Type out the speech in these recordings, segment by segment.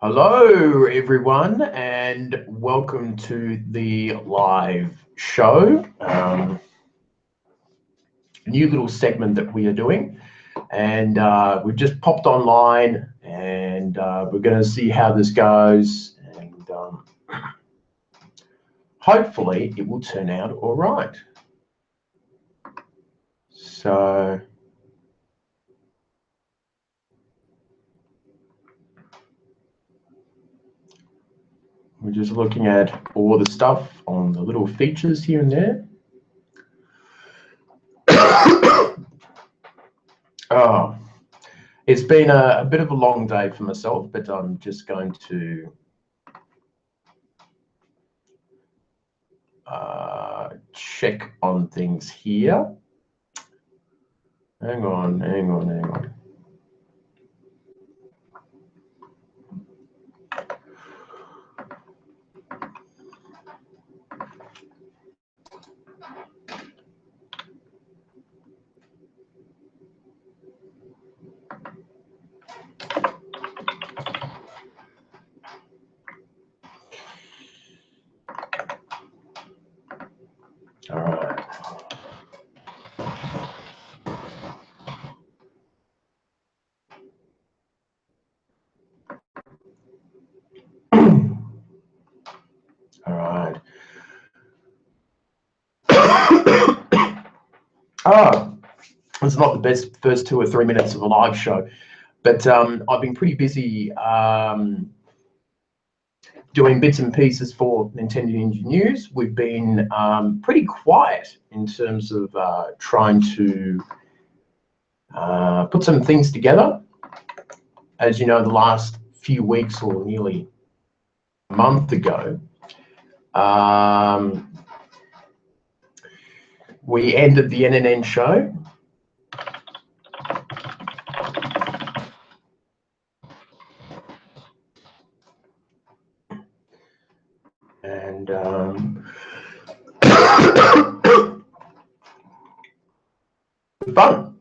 Hello, everyone, and welcome to the live show. New little segment that we are doing, and we've just popped online, and we're going to see how this goes, and hopefully it will turn out all right. So we're just looking at all the stuff on the little features here and there. Oh, it's been a bit of a long day for myself, but I'm just going to check on things here. Hang on. All right. All right. It's not the best first 2 or 3 minutes of a live show, but I've been pretty busy doing bits and pieces for Nintendo Ninja News. We've been pretty quiet in terms of trying to put some things together. As you know, the last few weeks or nearly a month ago, we ended the NNN show. And fun.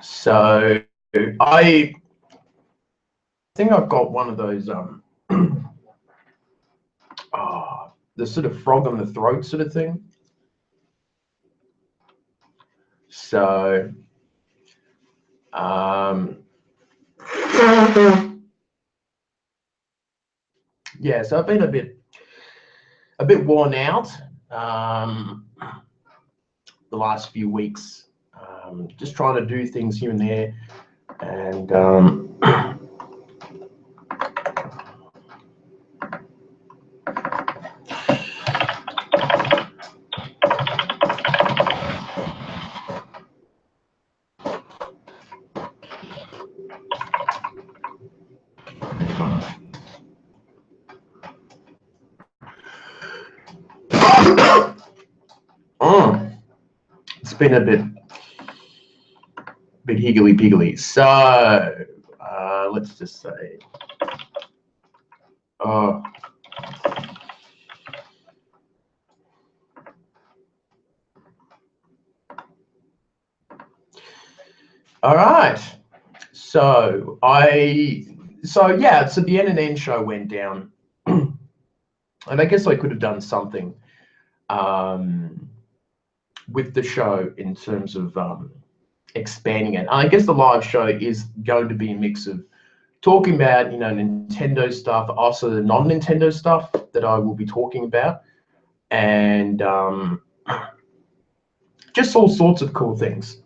So I think I've got one of those the sort of frog in the throat sort of thing. So yeah, so I've been a bit worn out the last few weeks, just trying to do things here and there, and it's been a bit higgly-piggly. So let's just say, all right. So yeah, so the NNN show went down, and I guess I could have done something with the show in terms of expanding it. I guess the live show is going to be a mix of talking about, you know, Nintendo stuff, also the non-Nintendo stuff that I will be talking about, and just all sorts of cool things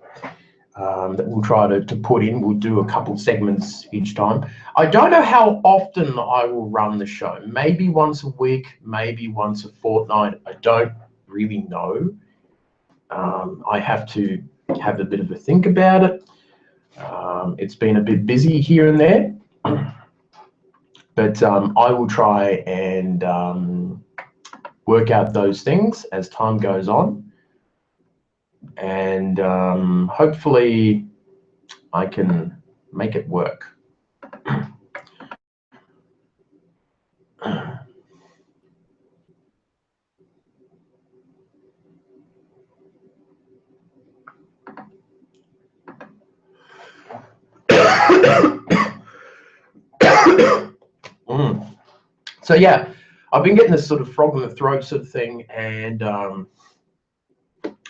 that we'll try to put in. We'll do a couple segments each time. I don't know how often I will run the show. Maybe once a week, maybe once a fortnight. I don't really know. I have to have a bit of a think about it. It's been a bit busy here and there, but I will try and work out those things as time goes on, and hopefully I can make it work. So yeah, I've been getting this sort of frog in the throat sort of thing, and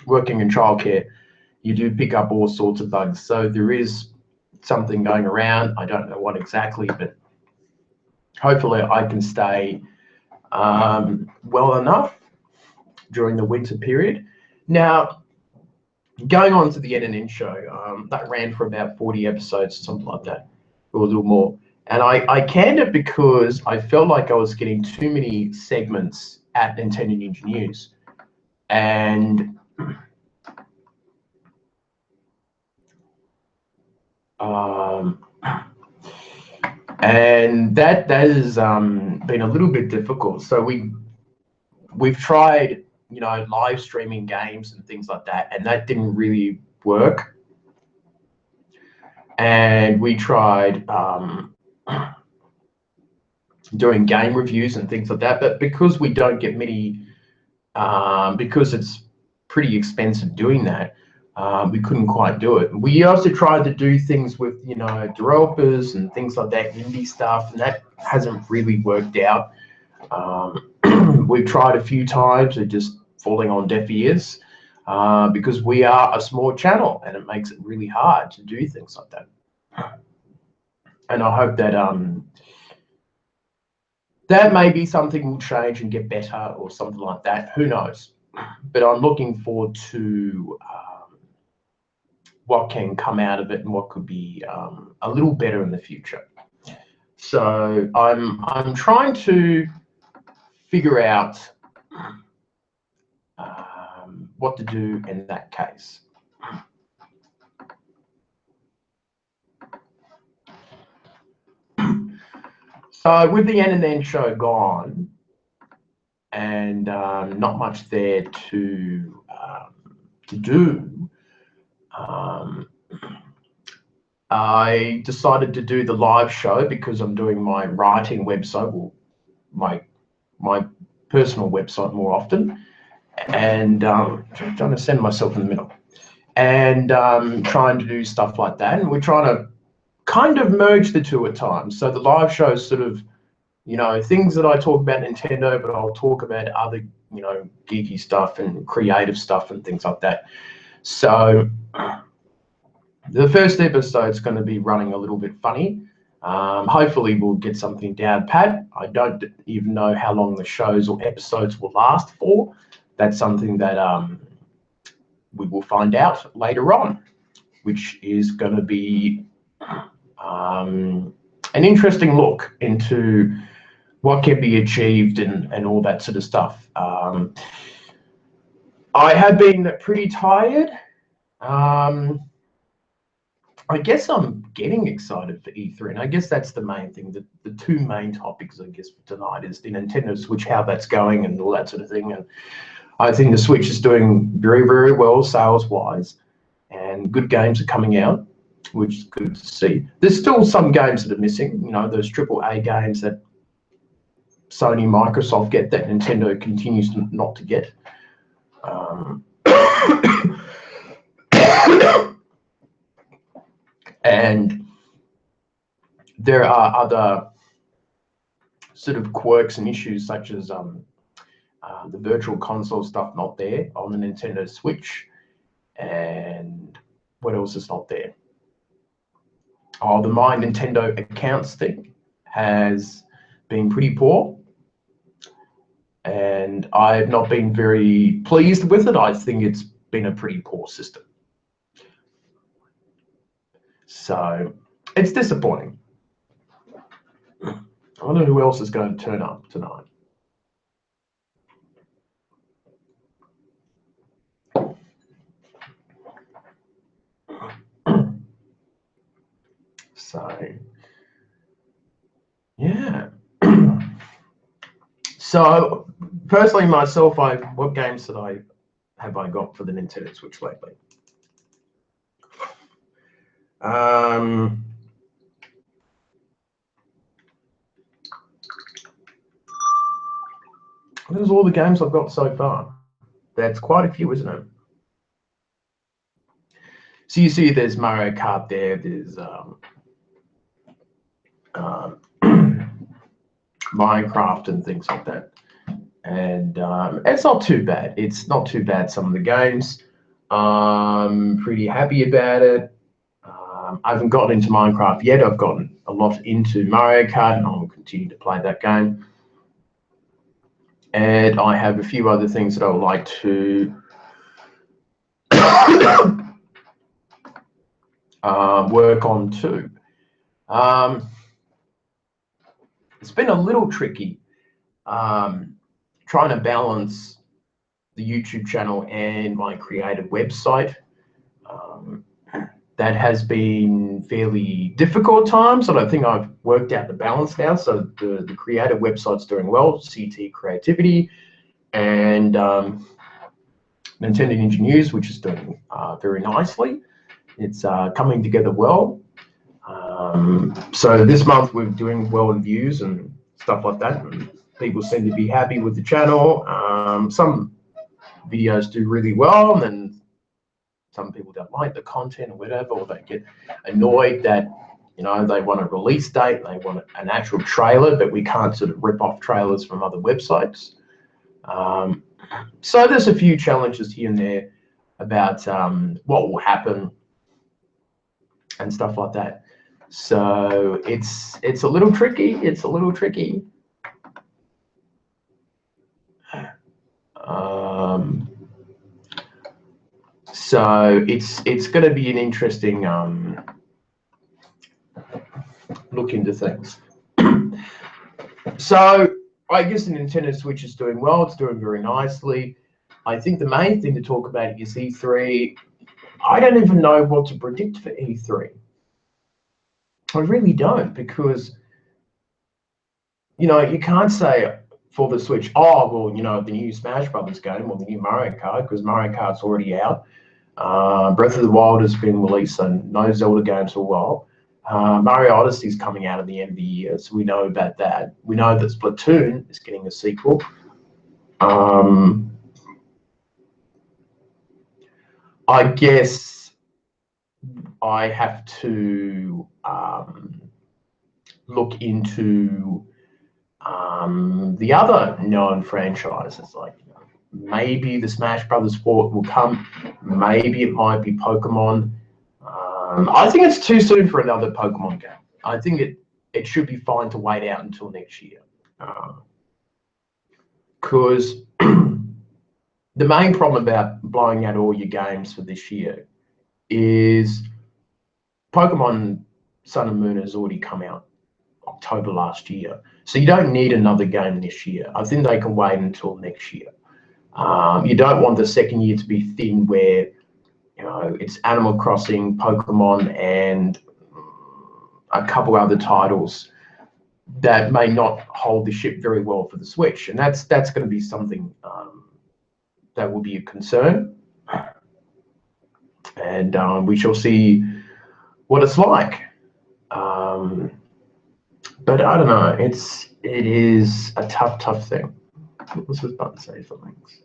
working in childcare, you do pick up all sorts of bugs. So there is something going around. I don't know what exactly, but hopefully I can stay well enough during the winter period. Now, going on to the NNN show, that ran for about 40 episodes, something like that, or a little more. And I canned it because I felt like I was getting too many segments at Nintendo Ninja News. And that has been a little bit difficult. So we've tried, live streaming games and things like that, and that didn't really work. And we tried doing game reviews and things like that, but because we don't get many, because it's pretty expensive doing that, we couldn't quite do it. We also tried to do things with, developers and things like that, indie stuff, and that hasn't really worked out. We've tried a few times, they're just falling on deaf ears, because we are a small channel and it makes it really hard to do things like that. And I hope that that maybe something will change and get better or something like that. Who knows? But I'm looking forward to what can come out of it and what could be a little better in the future. So I'm trying to figure out what to do in that case. So with the NNN show gone and not much there to do, I decided to do the live show because I'm doing my writing website, or my personal website more often, and trying to send myself in the middle, and trying to do stuff like that. And we're trying to kind of merge the two at times. So the live show is sort of, things that I talk about Nintendo, but I'll talk about other, geeky stuff and creative stuff and things like that. So the first episode is going to be running a little bit funny. Hopefully we'll get something down pat. I don't even know how long the shows or episodes will last for. That's something that we will find out later on, which is going to be an interesting look into what can be achieved and all that sort of stuff. I have been pretty tired. I guess I'm getting excited for E3, and I guess that's the main thing. The two main topics, I guess, for tonight is the Nintendo Switch, how that's going, and all that sort of thing. And I think the Switch is doing very, very well sales-wise, and good games are coming out, which is good to see. There's still some games that are missing, those AAA games that Sony, Microsoft get that Nintendo continues not to get. And there are other sort of quirks and issues, such as the virtual console stuff not there on the Nintendo Switch. And what else is not there? Oh, the My Nintendo Accounts thing has been pretty poor, and I've not been very pleased with it. I think it's been a pretty poor system. So it's disappointing. I wonder who else is going to turn up tonight. So, yeah. So, personally, myself, what games have I got for the Nintendo Switch lately? There's all the games I've got so far. That's quite a few, isn't it? So you see there's Mario Kart there, there's Minecraft and things like that. And it's not too bad. It's not too bad, some of the games. I'm pretty happy about it. I haven't gotten into Minecraft yet. I've gotten a lot into Mario Kart, and I'll continue to play that game. And I have a few other things that I would like to work on too. It's been a little tricky trying to balance the YouTube channel and my creative website. That has been fairly difficult at times, and I think I've worked out the balance now. So the creative website's doing well, CT Creativity, and Nintendo Ninja News, which is doing very nicely. It's coming together well. So this month we're doing well in views and stuff like that, and people seem to be happy with the channel. Some videos do really well, and then some people don't like the content or whatever, or they get annoyed that, you know, they want a release date, they want an actual trailer, but we can't sort of rip off trailers from other websites. So there's a few challenges here and there about what will happen and stuff like that. So it's a little tricky. It's a little tricky. So it's going to be an interesting look into things. So I guess the Nintendo Switch is doing well. It's doing very nicely. I think the main thing to talk about is E3. I don't even know what to predict for E3. I really don't, because, you know, you can't say for the Switch, oh, well, you know, the new Smash Brothers game or the new Mario Kart, because Mario Kart's already out. Breath of the Wild has been released, and no Zelda games for a while. Mario Odyssey is coming out at the end of the year, so we know about that. We know that Splatoon is getting a sequel. I guess I have to look into the other known franchises, like, you know, maybe the Smash Brothers Sport will come. Maybe it might be Pokemon. I think it's too soon for another Pokemon game. I think it should be fine to wait out until next year. Because the main problem about blowing out all your games for this year is Pokemon Sun and Moon has already come out October last year. So you don't need another game this year. I think they can wait until next year. You don't want the second year to be thin where, you know, it's Animal Crossing, Pokemon, and a couple other titles that may not hold the ship very well for the Switch. And that's going to be something that will be a concern. And we shall see what it's like. But I don't know. It is a tough thing. What was this button say for links?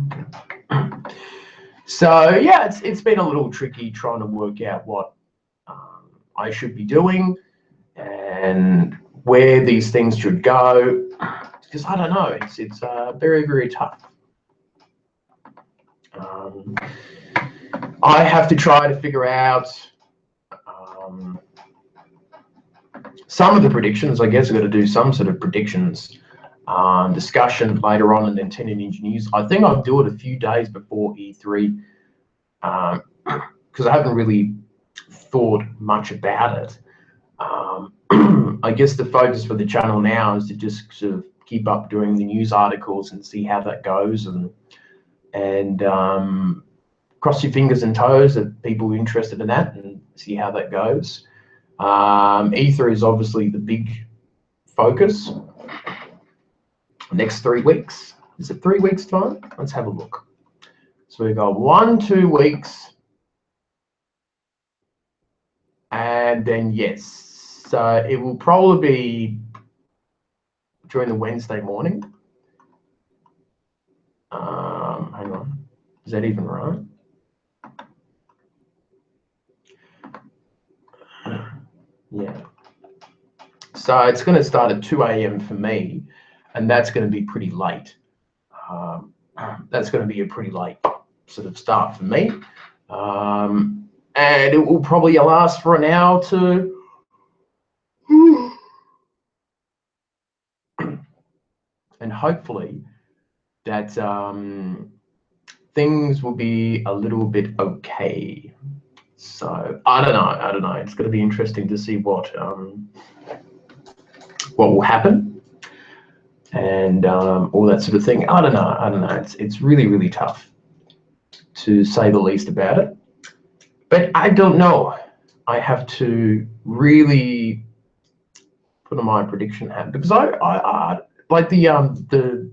Okay. So yeah, it's been a little tricky trying to work out what I should be doing and where these things should go, because I don't know. It's very tough. I have to try to figure out some of the predictions. I guess I've got to do some sort of predictions discussion later on in Nintendo Ninja News. I think I'll do it a few days before E3 because I haven't really thought much about it. I guess the focus for the channel now is to just sort of keep up doing the news articles and see how that goes, and cross your fingers and toes that people are interested in that and see how that goes. E3 is obviously the big focus. Next 3 weeks. Is it 3 weeks time? Let's have a look. So we've got 1-2 weeks. And then, yes, so it will probably be during the Wednesday morning. Hang on. Is that even right? Yeah, So it's going to start at 2 a.m. for me, and that's going to be pretty late. That's going to be a pretty late sort of start for me. And it will probably last for an hour or two. And hopefully that things will be a little bit okay. So I don't know. It's going to be interesting to see what will happen and all that sort of thing. I don't know. It's really tough, to say the least, about it. But I don't know. I have to really put on my prediction hat, because I like the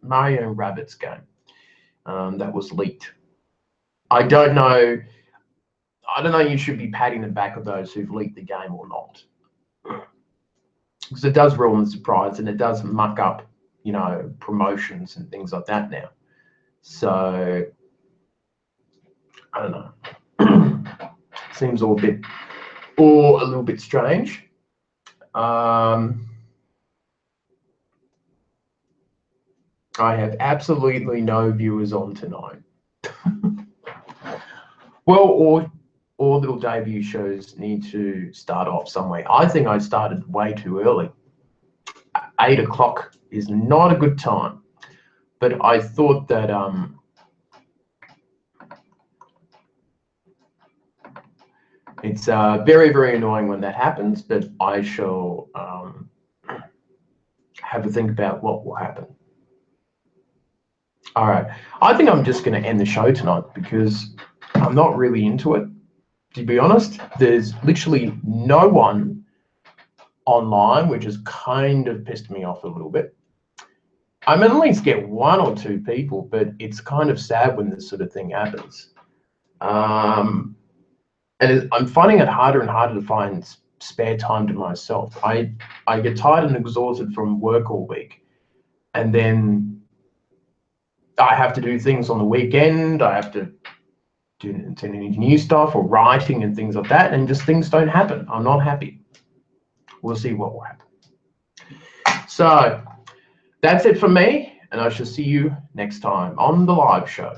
Mario Rabbids game that was leaked. I don't know. You should be patting the back of those who've leaked the game or not, because it does ruin the surprise and it does muck up, promotions and things like that now. So I don't know. Seems all a little bit strange. I have absolutely no viewers on tonight. Well, all little debut shows need to start off somewhere. I think I started way too early. 8 o'clock is not a good time, but I thought that it's very annoying when that happens, but I shall have a think about what will happen. All right, I think I'm just going to end the show tonight because I'm not really into it, to be honest. There's literally no one online, which has kind of pissed me off a little bit. I mean, at least get 1 or 2 people, but it's kind of sad when this sort of thing happens. And I'm finding it harder and harder to find spare time to myself. I get tired and exhausted from work all week, and then I have to do things on the weekend. I have to do any new stuff or writing and things like that, and just things don't happen. I'm not happy. We'll see what will happen. So that's it for me, and I shall see you next time on the live show.